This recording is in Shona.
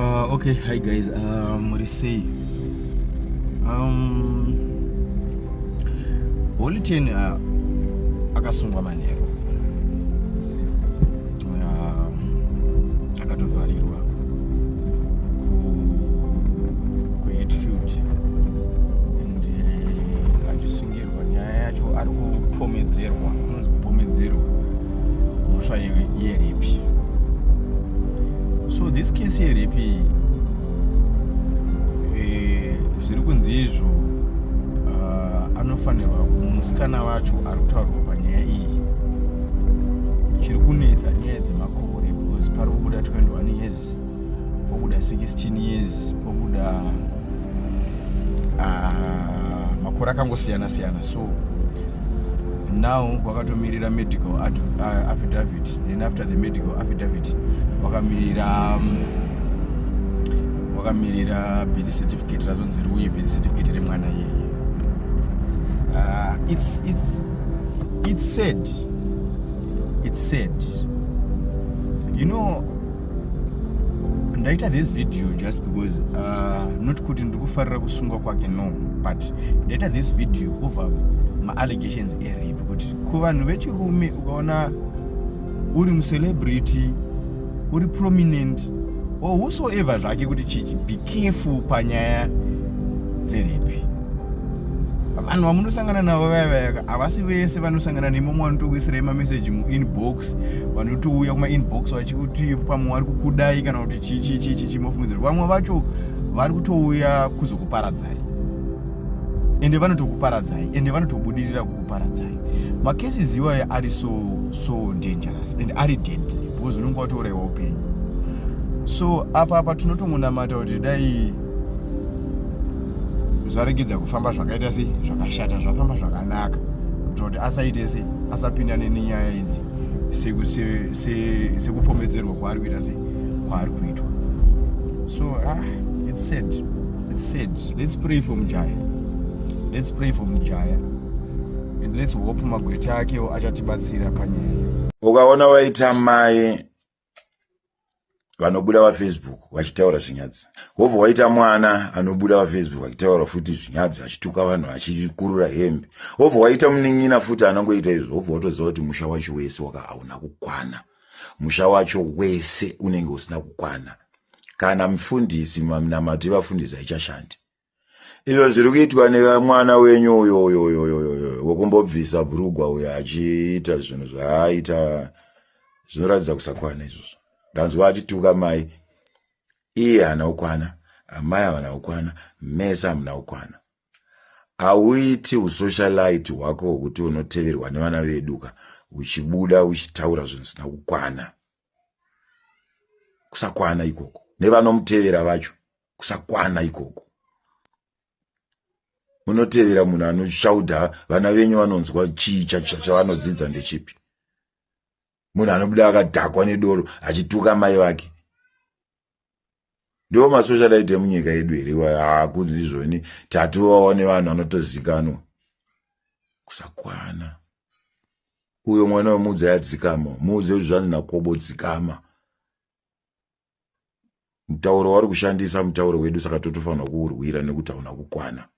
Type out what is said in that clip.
Okay, hi guys. What do you say? Holy Chain akasungwa Manheru. Akatovharirwa kuHatfield and achisungirwa nyaya yacho ari kupomedzerwa, unonzi kupomedzerwa mhosva yerepi. So this case yerepi zviri kunzi izvo anofanirwa musikana wacho ari kutaurwa panyaya iyi chiri kunetsa nyaya dzemakore because pari kubuda 21 years pobuda 16 years pobuda makore akangosiyana-siyana. So now wakatomirira medical affidavit, then after the medical affidavit wakamirira birth certificate razonzi riuye birth certificate remwana yeye. It's sad, you know. Ndaita this video just because not kuti ndikufarira kusungwa kwake, no, but ndaita this video over ma-allegations erape kuti kuvanhu vechirume ukaona uri mucelebrity uri prominent or whosoever zvake kuti chichi, be careful panyaya dzerape. Vanhu vamunosangana navo vaya havasi vese vanosangana nemumwe anotokuisirai mameseji muinbox, vanotouya kumainbox vachikuti pamwe vari kukudai kana kuti chichi mofungidzira. Vamwe vacho vari kutouya kuzokuparadzai ende vanotokuparadzai ende vanotobudirira kukuparadzai. Macases iwaya ari so dangerous and ari deadly because unonge watouraiwa upenyu. So apa tinotongonamata kuti dai zvaregedza kufamba zvakaita sei zvakashata, zvafamba zvakanaka kuitira kuti asaite sei asapindane nenyaya idzi sekupomedzerwa kwaari kuita sei kwaari kuitwa. So it's sad. Let's pray for Mujaya and let's hope magweta akewo achatibatsira panyaya. Ukaona waita mai vanobuda vaFacebook vachitaura zvinyadzi, wobva waita mwana anobuda vaFacebook achitaura futi zvinyadzi, achituka vanhu, achikurura hembe, wobva waita munin'ina futi anongoita izvo, wobva watoziva kuti musha wacho wese hauna kukwana, musha wacho wese unenge usina kukwana. Kana mufundisi namanamati vafundisi haichashandi. Izvo zviri kuitwa nemwana wenyu wokumbobvisa bhurugwa uyo achiita zvinhu zvaaita zvinoratidza kusakwana izvozvo. Ndanzwa achituka mai, iye haana kukwana, amai havana kukwana, mese hamuna kukwana. Hauiti usocialite hwako hwokuti unoteverwa nevana veduka uchibuda uchitaura zvinhu zvisina kukwana. Kusakwana ikoko. Nevanomutevera vacho kusakwana ikoko. Munotevera munhu anoshaudha vana venyu vanonzwa chii chavanodzidza ndechipi. Munhu anobuda akadhakwa nedoro achituka mai vake. Ndiwo masocialite emunyika yedu here. Kunzi izvoni tatovawo nevanhu vanotozikanwa. Kusakwana. Uyo mwana wemudzi yadzikama, muudze kuti zvanzi naKobo dzikama. Mutauro wari kushandisa mutauro wedu, saka totofanira kuurwira nekuti hauna kukwana.